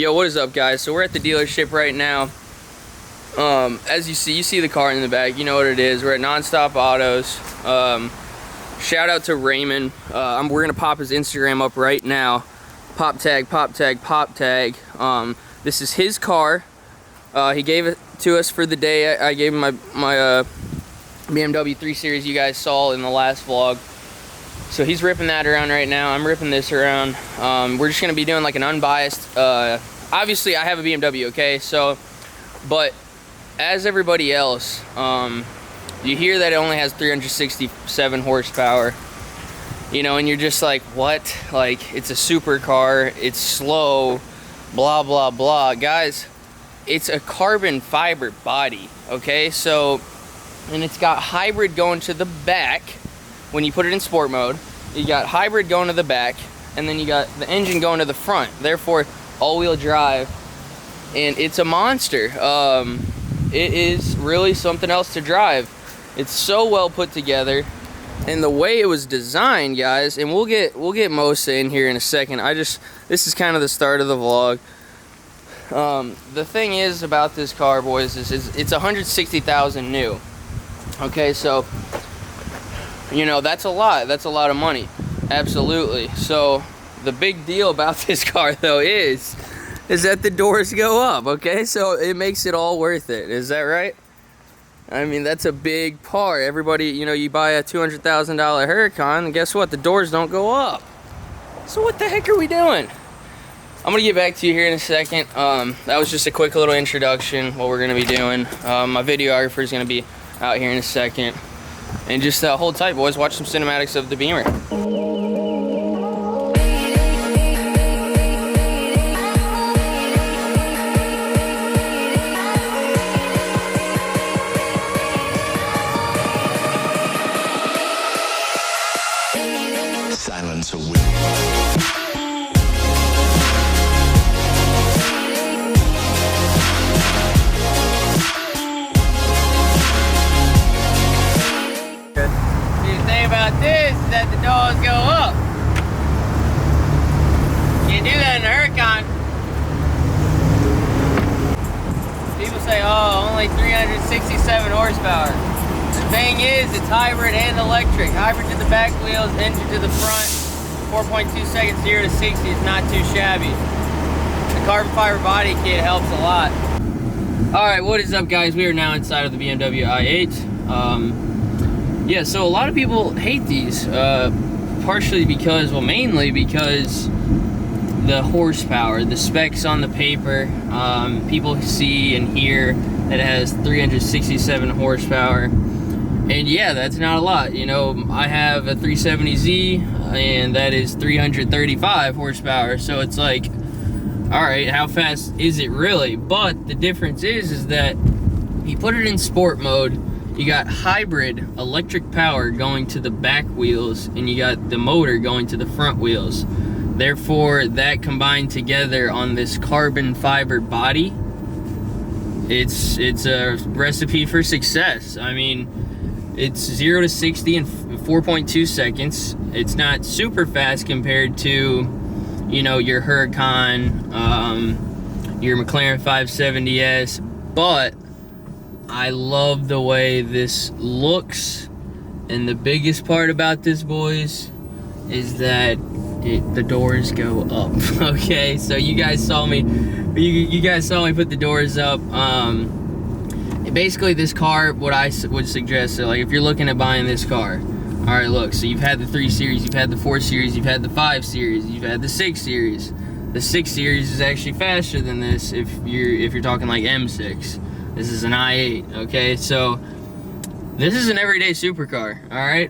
Yo, what is up, guys? So we're at the dealership right now. As you see the car in the back. You know what it is. We're at Nonstop Autos. Shout out to Raymond. We're gonna pop his Instagram up right now. Pop tag, pop tag, pop tag. This is his car. He gave it to us for the day. I gave him my BMW 3 Series you guys saw in the last vlog. So he's ripping that around right now. I'm ripping this around. We're just gonna be doing like an unbiased, obviously I have a BMW, okay? So, but as everybody else, you hear that it only has 367 horsepower, you know, and you're just like, what? Like, it's a supercar, it's slow, blah, blah, blah. Guys, it's a carbon fiber body, okay? So, and it's got hybrid going to the back. When you put it in sport mode, you got hybrid going to the back, and then you got the engine going to the front. Therefore, all-wheel drive, and it's a monster. It is really something else to drive. It's so well put together, and the way it was designed, guys. And we'll get Mosa in here in a second. This is kind of the start of the vlog. The thing is about this car, boys, is it's 160,000 new. Okay, so, you know, that's a lot. That's a lot of money. Absolutely. So the big deal about this car, though, is that the doors go up, okay? So it makes it all worth it. Is that right? I mean, that's a big part. Everybody, you know, you buy a $200,000 Huracan, and guess what? The doors don't go up. So what the heck are we doing? I'm gonna get back to you here in a second. That was just a quick little introduction, what we're gonna be doing. My videographer is gonna be out here in a second. And just hold tight, boys. Watch some cinematics of the Beamer. Silence away. About this is that the doors go up. Can't do that in a Huracan. People say, oh, only 367 horsepower. The thing is, it's hybrid and electric. Hybrid to the back wheels, engine to the front. 4.2 seconds 0 to 60 is not too shabby. The carbon fiber body kit helps a lot. Alright, what is up, guys? We are now inside of the BMW i8. Yeah, so a lot of people hate these, partially because, well, mainly because the horsepower, the specs on the paper. People see and hear that it has 367 horsepower, and yeah, that's not a lot. You know, I have a 370Z, and that is 335 horsepower, so it's like, all right, how fast is it really? But the difference is that you put it in sport mode. You got hybrid electric power going to the back wheels, and you got the motor going to the front wheels. Therefore, that combined together on this carbon fiber body, it's a recipe for success. I mean, it's 0 to 60 in 4.2 seconds. It's not super fast compared to, you know, your Huracan, your McLaren 570S, but I love the way this looks, and the biggest part about this, boys, is that the doors go up. Okay, so you guys saw me put the doors up. Basically, this car, what I would suggest, so like if you're looking at buying this car, all right, look, so you've had the 3 Series, you've had the 4 Series, you've had the 5 Series, you've had the 6 Series. The 6 Series is actually faster than this if you're talking like M6. This is an i8, okay? So this is an everyday supercar, all right?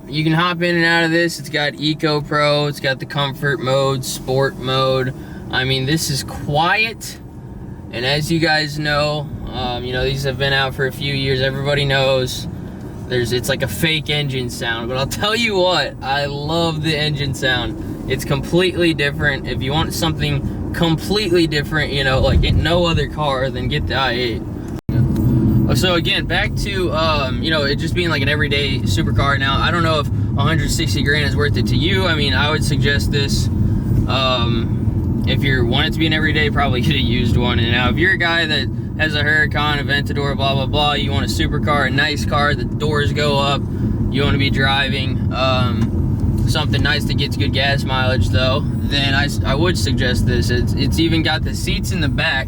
You can hop in and out of this. It's got Eco Pro, it's got the comfort mode, sport mode. I mean, this is quiet, and as you guys know, you know, these have been out for a few years. Everybody knows it's like a fake engine sound, but I'll tell you what, I love the engine sound. It's completely different. If you want something completely different, you know, like no other car, then get the i8. So again, back to you know, it just being like an everyday supercar. Now, I don't know if 160 grand is worth it to you. I mean, I would suggest this If you want it to be an everyday, probably get a used one. And now if you're a guy that has a Huracan, a Aventador, blah blah blah, you want a supercar, a nice car, the doors go up, you want to be driving something nice that gets good gas mileage though, then I would suggest this. It's even got the seats in the back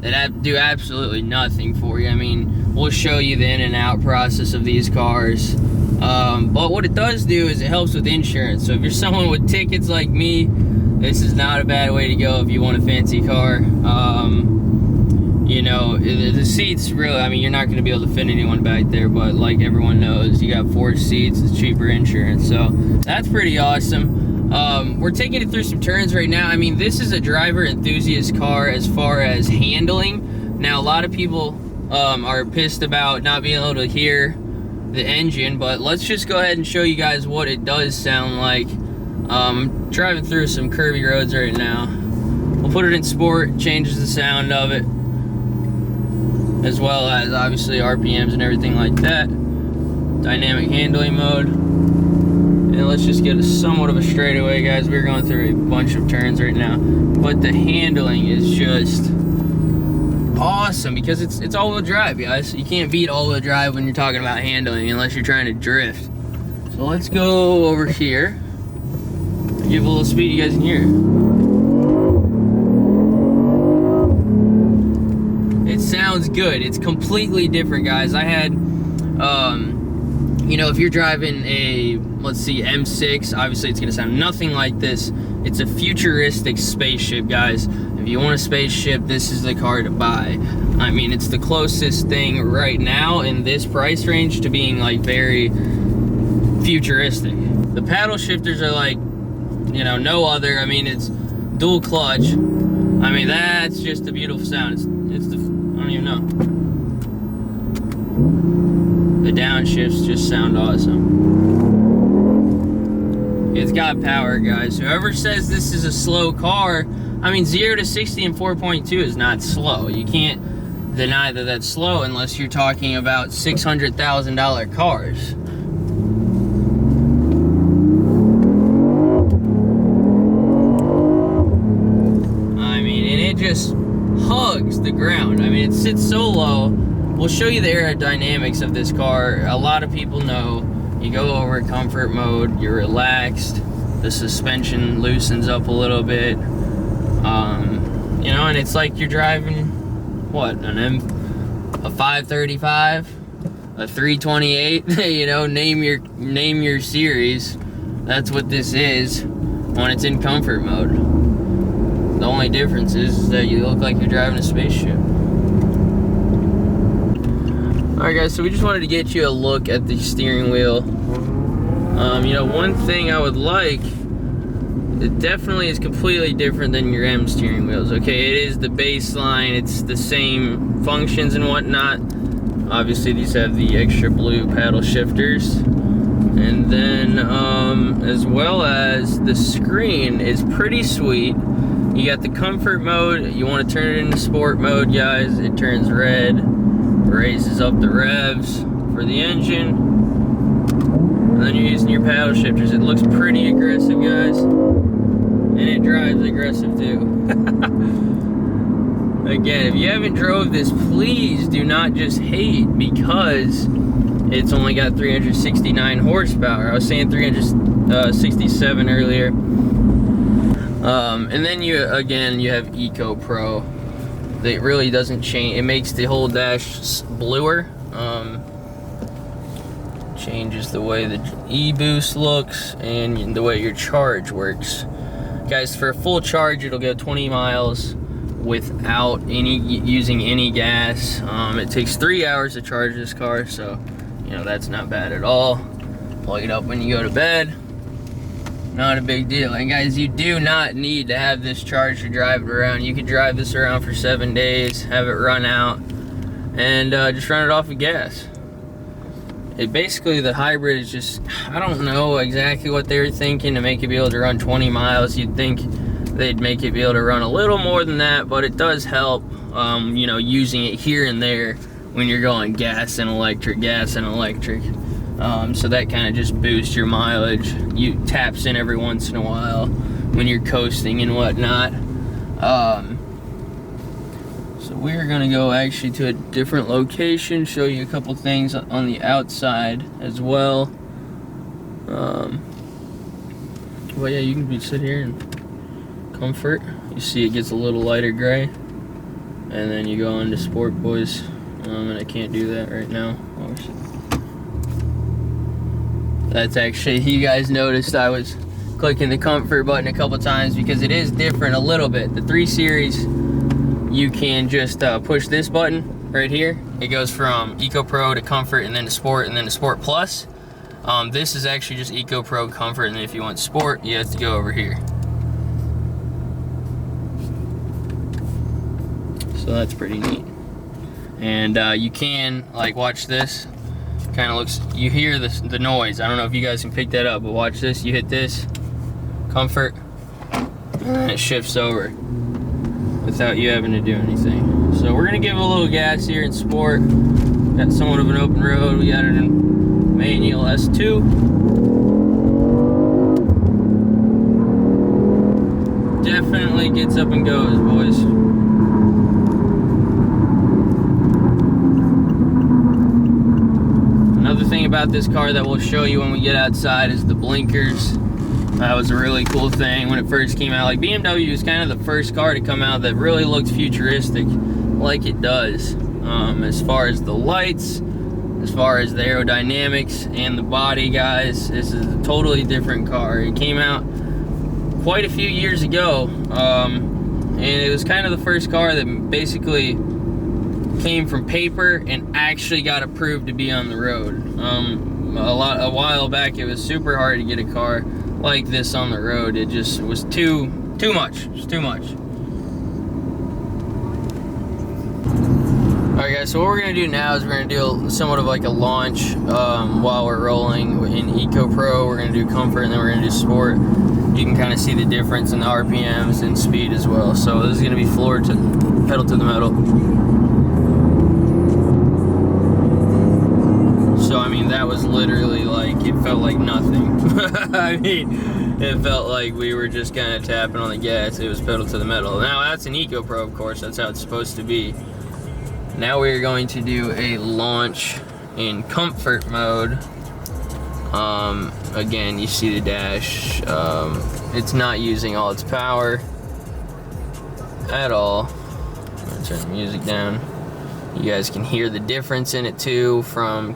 that do absolutely nothing for you. I mean, we'll show you the in and out process of these cars, but what it does do is it helps with insurance. So if you're someone with tickets like me, this is not a bad way to go if you want a fancy car. You know, the seats really, I mean, you're not going to be able to fit anyone back there, but like everyone knows, you got 4 seats, it's cheaper insurance, so that's pretty awesome. We're taking it through some turns right now. I mean, this is a driver enthusiast car as far as handling. Now, a lot of people are pissed about not being able to hear the engine, but let's just go ahead and show you guys what it does sound like. Driving through some curvy roads right now. We'll put it in sport, changes the sound of it, as well as obviously RPMs and everything like that. Dynamic handling mode. And let's just get somewhat of a straightaway, guys. We're going through a bunch of turns right now, but the handling is just awesome because it's all-wheel drive, guys. You can't beat all-wheel drive when you're talking about handling unless you're trying to drift. So let's go over here. Give a little speed, you guys can hear it. It sounds good. It's completely different, guys. I had, you know, if you're driving a, let's see, M6, obviously it's gonna sound nothing like this. It's a futuristic spaceship, guys. If you want a spaceship, this is the car to buy. I mean, it's the closest thing right now in this price range to being like very futuristic. The paddle shifters are like, you know, no other. I mean, it's dual clutch. I mean, that's just a beautiful sound. It's the, I don't even know. The downshifts just sound awesome. It's got power, guys. Whoever says this is a slow car, I mean, 0 to 60 in 4.2 is not slow. You can't deny that that's slow unless you're talking about $600,000 cars. Just hugs the ground. I mean, it sits so low. We'll show you the aerodynamics of this car. A lot of people know you go over comfort mode, you're relaxed, the suspension loosens up a little bit, you know, and it's like you're driving what, a 535, a 328, you know, name your series. That's what this is when it's in comfort mode. The only difference is that you look like you're driving a spaceship. Alright guys, so we just wanted to get you a look at the steering wheel. You know, one thing I would like, it definitely is completely different than your M steering wheels, okay? It is the baseline, it's the same functions and whatnot. Obviously these have the extra blue paddle shifters. And then, as well as the screen is pretty sweet. You got the comfort mode. You want to turn it into sport mode, guys. It turns red, raises up the revs for the engine, and then you're using your paddle shifters. It looks pretty aggressive, guys, and it drives aggressive too. Again, if you haven't drove this, please do not just hate because it's only got 369 horsepower. I was saying 367 earlier. And then you have Eco Pro. That really doesn't change. It makes the whole dash bluer. Changes the way the e-boost looks and the way your charge works. Guys, for a full charge, it'll go 20 miles without using any gas. It takes 3 hours to charge this car, so you know that's not bad at all. Plug it up when you go to bed. Not a big deal. And guys, you do not need to have this charged to drive it around. You could drive this around for 7 days, have it run out, and just run it off of gas. It basically, the hybrid is just, I don't know exactly what they were thinking to make it be able to run 20 miles. You'd think they'd make it be able to run a little more than that, but it does help, you know, using it here and there when you're going gas and electric. So that kind of just boosts your mileage. You taps in every once in a while when you're coasting and whatnot. So we're gonna go actually to a different location, show you a couple things on the outside as well. Well, yeah, you can sit here and comfort. You see it gets a little lighter gray, and then you go into sport, boys. And I can't do that right now. That's actually, you guys noticed I was clicking the comfort button a couple times because it is different a little bit. The 3 Series, you can just push this button right here. It goes from Eco Pro to Comfort, and then to Sport, and then to Sport Plus. This is actually just Eco Pro, Comfort, and then if you want Sport, you have to go over here. So that's pretty neat. And you can, like, watch this. Kind of looks, you hear the noise. I don't know if you guys can pick that up, but watch this. You hit this, Comfort, and it shifts over without you having to do anything. So we're gonna give a little gas here in Sport. Got somewhat of an open road. We got it in manual S2. Definitely gets up and goes, boys. Another thing about this car that we'll show you when we get outside is the blinkers. That was a really cool thing when it first came out. Like, BMW was kind of the first car to come out that really looked futuristic like it does. As far as the lights, as far as the aerodynamics and the body, guys, this is a totally different car. It came out quite a few years ago, and it was kind of the first car that basically came from paper and actually got approved to be on the road. A while back, it was super hard to get a car like this on the road. It just was too much. It was too much. Alright guys, so what we're going to do now is we're going to do somewhat of like a launch while we're rolling in Eco Pro. We're going to do Comfort, and then we're going to do Sport. You can kind of see the difference in the RPMs and speed as well. So this is going to be floor to pedal to the metal. So I mean, that was literally like, it felt like nothing. I mean, it felt like we were just kind of tapping on the gas. It was pedal to the metal. Now that's an Eco Pro, of course. That's how it's supposed to be. Now we're going to do a launch in Comfort mode. Again, you see the dash. It's not using all its power at all. I'm gonna turn the music down. You guys can hear the difference in it too, from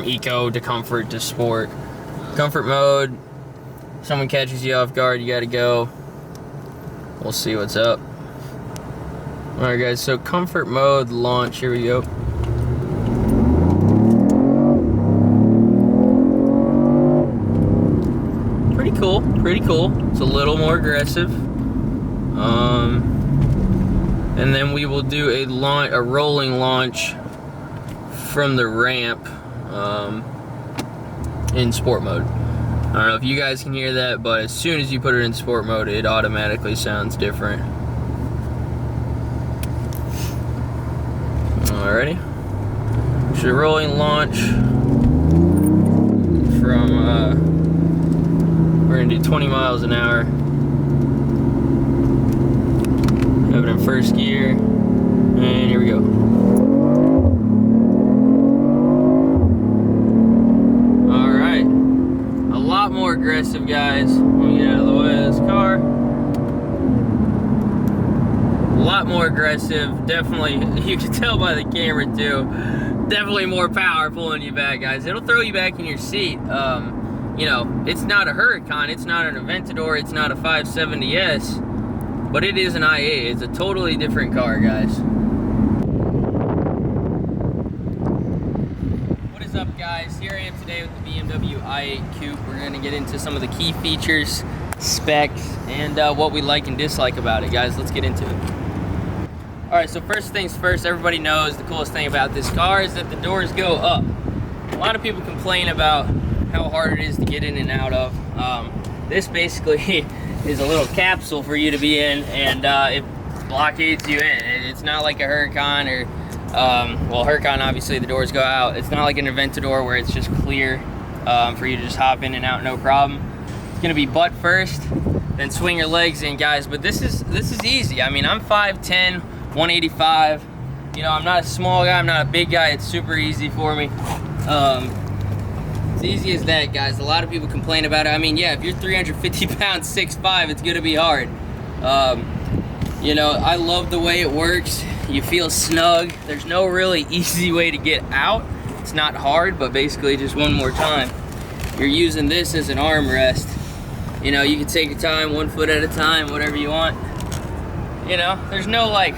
Eco to Comfort to Sport. Comfort mode, someone catches you off guard, you gotta go. We'll see what's up. Alright guys, so Comfort mode launch, here we go. Pretty cool, pretty cool. It's a little more aggressive. And then we will do a rolling launch from the ramp in Sport mode. I don't know if you guys can hear that, but as soon as you put it in Sport mode, it automatically sounds different. Alrighty. So rolling launch from, we're gonna do 20 miles an hour. Have it in first gear, and here we go. Alright. A lot more aggressive, guys, when we get out of the way of this car. A lot more aggressive, definitely, you can tell by the camera too, definitely more power pulling you back, guys. It'll throw you back in your seat. You know, it's not a Huracan, it's not an Aventador, it's not a 570S, but it is an i8. It's a totally different car, guys. What is up, guys? Here I am today with the BMW i8 Coupe. We're gonna get into some of the key features, specs, and what we like and dislike about it, guys. Let's get into it. Alright, so first things first, everybody knows the coolest thing about this car is that the doors go up. A lot of people complain about how hard it is to get in and out of. This basically is a little capsule for you to be in, and it blockades you in. It's not like a Huracan or, well, Huracan, obviously the doors go out. It's not like an Aventador where it's just clear for you to just hop in and out, no problem. It's gonna be butt first. then swing your legs in, guys. But this is easy. I mean, I'm 5'10", 185. You know, I'm not a small guy, I'm not a big guy. It's super easy for me. It's easy as that, guys. A lot of people complain about it. I mean, yeah, if you're 350 pounds, 6'5", it's gonna be hard. You know, I love the way it works. You feel snug. There's no really easy way to get out. It's not hard, but basically just one more time. You're using this as an armrest. You know, you can take your time, 1 foot at a time, whatever you want. You know, there's no like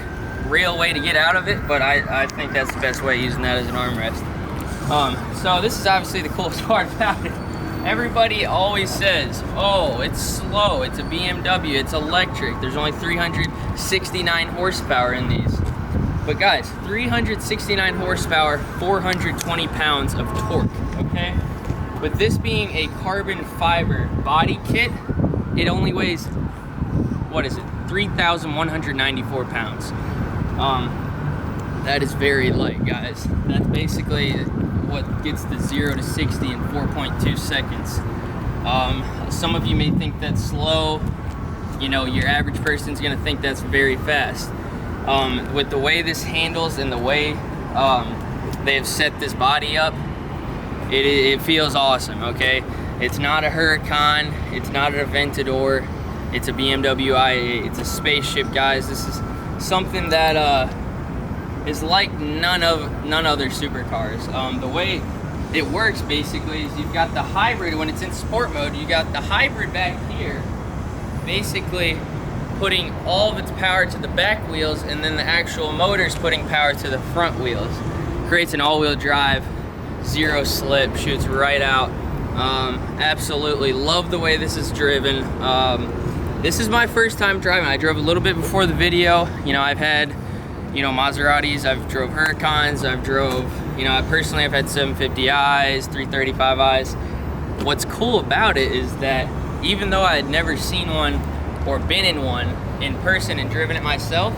real way to get out of it, but I think that's the best way, using that as an armrest. So this is obviously the coolest part about it. Everybody always says, oh, it's slow, it's a BMW, it's electric, there's only 369 horsepower in these. But guys, 369 horsepower, 420 pounds of torque, okay? With this being a carbon fiber body kit, it only weighs, what is it, 3,194 pounds. That is very light, guys. That's basically what gets the 0 to 60 in 4.2 seconds. Some of you may think that's slow. You know, your average person's gonna think that's very fast. With the way this handles and the way they have set this body up, it feels awesome, okay? It's not a Huracan, it's not an Aventador, it's a BMW i8, it's a spaceship, guys. This is something that is like none other supercars. The way it works basically is you've got the hybrid. When it's in sport mode, you got the hybrid back here, basically putting all of its power to the back wheels, and then the actual motor's putting power to the front wheels. Creates an all-wheel drive, zero slip, shoots right out. Absolutely love the way this is driven. This is my first time driving. I drove a little bit before the video. You know, I've had, you know, Maseratis, I've drove Huracans, I've drove, you know, I personally have had 750i's, 335i's. What's cool about it is that even though I had never seen one or been in one in person and driven it myself,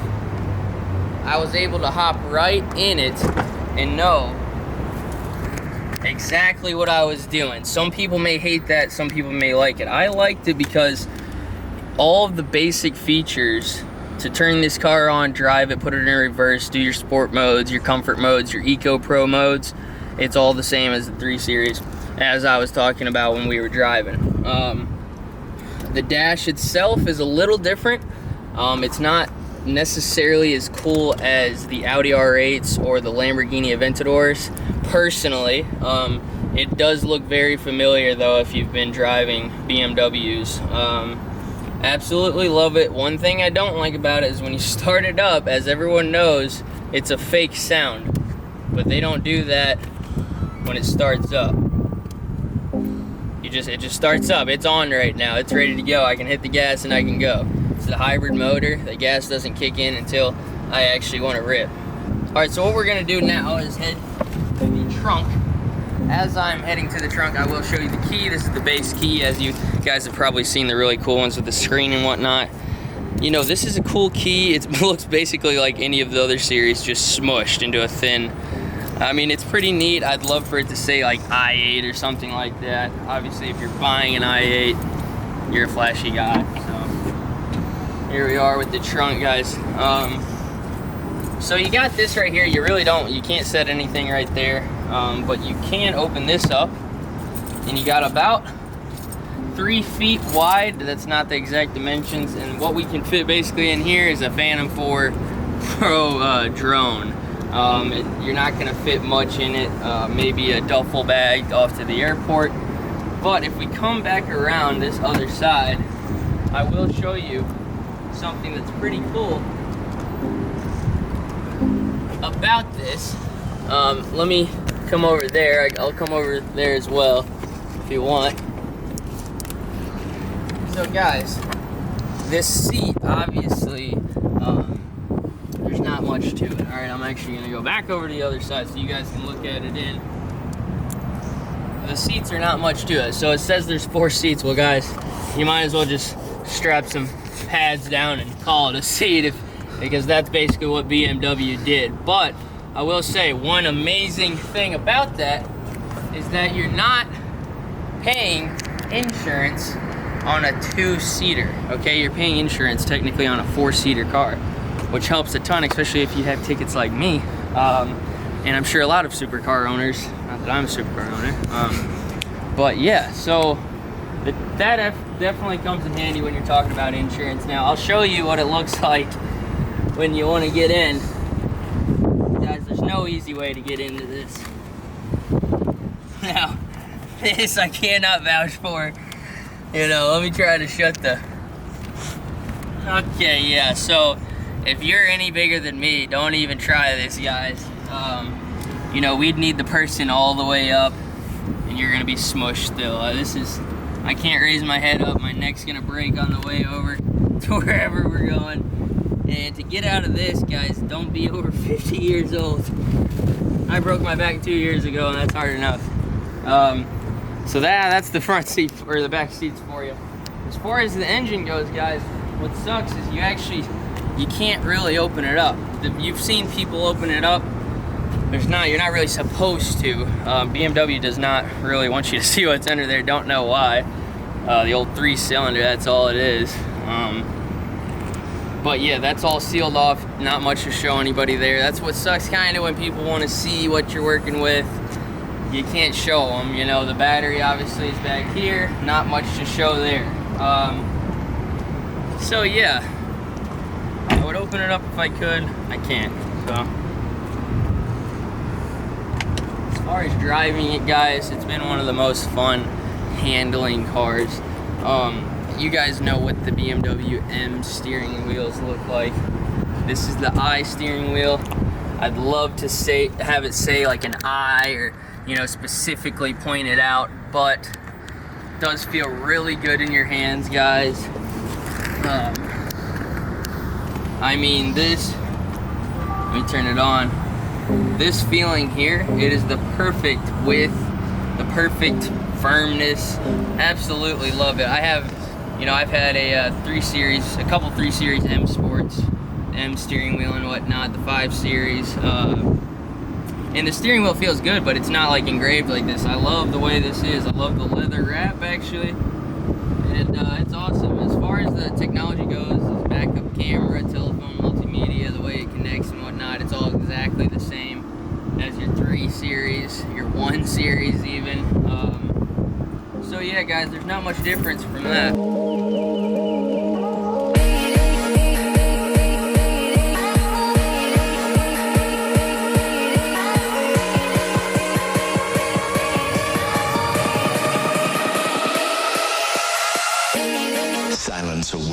I was able to hop right in it and know exactly what I was doing. Some people may hate that, some people may like it. I liked it because all of the basic features to turn this car on, drive it, put it in reverse, do your sport modes, your comfort modes, your eco pro modes, it's all the same as the 3 Series, as I was talking about when we were driving. The dash itself is a little different. It's not necessarily as cool as the Audi R8s or the Lamborghini Aventadors, personally. It does look very familiar though if you've been driving BMWs. Absolutely love it. One thing I don't like about it is when you start it up, as everyone knows, it's a fake sound, but they don't do that when it starts up. It just starts up. It's on right now. It's ready to go. I can hit the gas and I can go. It's the hybrid motor. The gas doesn't kick in until I actually want to rip. All right, so what we're gonna do now is head to the trunk. As I'm heading to the trunk, I will show you the key. This is the base key, as you guys have probably seen the really cool ones with the screen and whatnot. You know, this is a cool key. It looks basically like any of the other series, just smushed into a thin. I mean, it's pretty neat. I'd love for it to say like i8 or something like that. Obviously, if you're buying an i8, you're a flashy guy. So here we are with the trunk, guys. So you got this right here. You can't set anything right there, but you can open this up, and you got about 3 feet wide. That's not the exact dimensions, and what we can fit basically in here is a Phantom 4 Pro drone. You're not gonna fit much in it, maybe a duffel bag off to the airport. But if we come back around this other side, I will show you something that's pretty cool about this. Let me come over there. I'll come over there as well if you want. So guys, this seat, obviously, there's not much to it. All right, I'm actually gonna go back over to the other side so you guys can look at it in. The seats are not much to it. So it says there's 4 seats. Well guys, you might as well just strap some pads down and call it a seat, because that's basically what BMW did. But I will say one amazing thing about that is that you're not paying insurance on a 2-seater, okay? You're paying insurance technically on a 4-seater car, which helps a ton, especially if you have tickets like me. And I'm sure a lot of supercar owners, not that I'm a supercar owner, but yeah, so that definitely comes in handy when you're talking about insurance. Now, I'll show you what it looks like when you want to get in. Guys, there's no easy way to get into this. Now, this I cannot vouch for. You know, let me try to shut the... Okay, yeah, so if you're any bigger than me, don't even try this, guys. You know, we'd need the person all the way up, and you're gonna be smushed still. I can't raise my head up, my neck's gonna break on the way over to wherever we're going. And to get out of this, guys, don't be over 50 years old. I broke my back 2 years ago, and that's hard enough. So that's the front seat, or the back seats for you. As far as the engine goes, guys, what sucks is you can't really open it up. You've seen people open it up. You're not really supposed to. BMW does not really want you to see what's under there. Don't know why. The old 3-cylinder, that's all it is. But yeah, that's all sealed off. Not much to show anybody there. That's what sucks kind of when people want to see what you're working with. You can't show them. You know, the battery obviously is back here. Not much to show there. So yeah, I would open it up if I could. I can't. So. As far as driving it, guys, it's been one of the most fun handling cars. You guys know what the BMW M steering wheels look like. This is the I steering wheel. I'd love to have it say like an I, or you know, specifically point it out, but it does feel really good in your hands, guys. I mean, let me turn it on. This feeling here, it is the perfect width, the perfect firmness. Absolutely love it. I've had a 3 Series, a couple 3 Series M Sports, M steering wheel and whatnot, the 5 Series. And the steering wheel feels good, but it's not like engraved like this. I love the way this is. I love the leather wrap, actually. And it's awesome. As far as the technology goes, it's backup camera, telephone, multimedia, the way it connects and whatnot, it's all exactly the same as your 3 Series, your 1 Series even. So yeah, guys, there's not much difference from that. Silence away.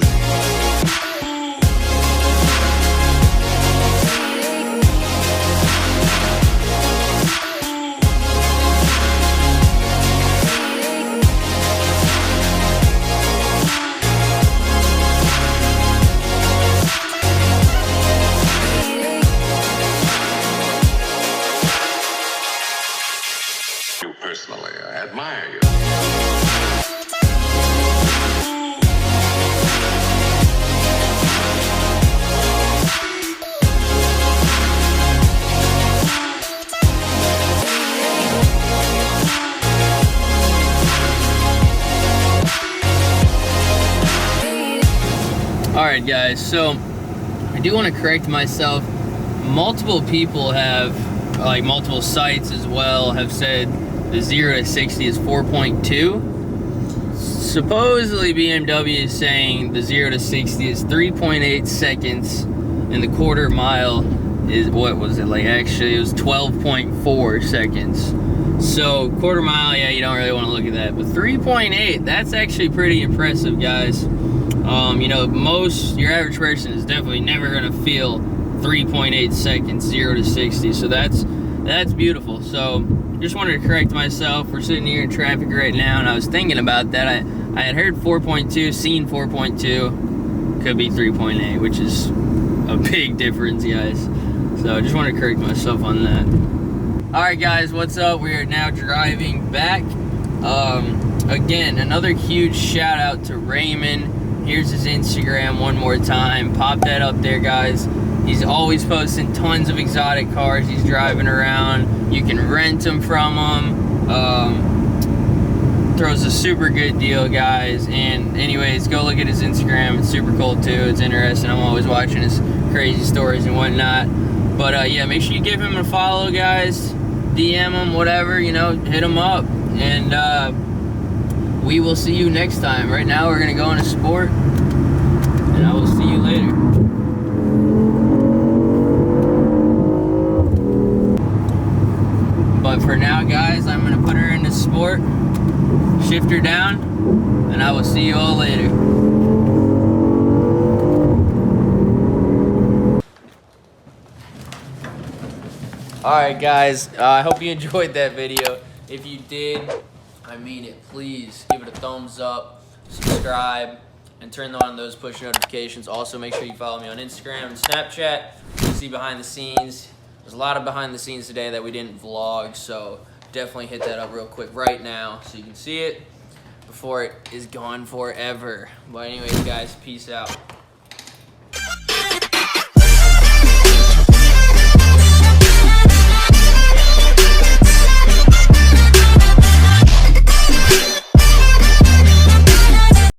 You personally, I admire you. Alright guys, so I do want to correct myself. Multiple people have, like multiple sites as well, have said the 0 to 60 is 4.2. Supposedly BMW is saying the 0 to 60 is 3.8 seconds, and the quarter mile is, what was it, like actually it was 12.4 seconds. So quarter mile, yeah, you don't really want to look at that, but 3.8, that's actually pretty impressive, guys. You know, your average person is definitely never gonna feel 3.8 seconds 0 to 60, so that's beautiful. So just wanted to correct myself. We're sitting here in traffic right now, and I was thinking about that. I had heard 4.2, seen 4.2, could be 3.8, which is a big difference, guys. So I just wanted to correct myself on that. Alright guys, what's up? We are now driving back. Again, another huge shout out to Raymond. Here's his Instagram one more time. Pop that up there, guys. He's always posting tons of exotic cars he's driving around. You can rent them from him. throws a super good deal, guys. And anyways, go look at his Instagram. It's super cool too. It's interesting. I'm always watching his crazy stories and whatnot. But yeah, make sure you give him a follow, guys. DM him, whatever, you know, hit him up. And we will see you next time. Right now, we're gonna go into sport, and I will see you later. But for now, guys, I'm gonna put her into sport, shift her down, and I will see you all later. Alright, guys, I hope you enjoyed that video. If you did, I mean it, please give it a thumbs up, subscribe, and turn on those push notifications. Also, make sure you follow me on Instagram and Snapchat to see behind the scenes. There's a lot of behind the scenes today that we didn't vlog, so definitely hit that up real quick right now so you can see it before it is gone forever. But anyways, guys, peace out.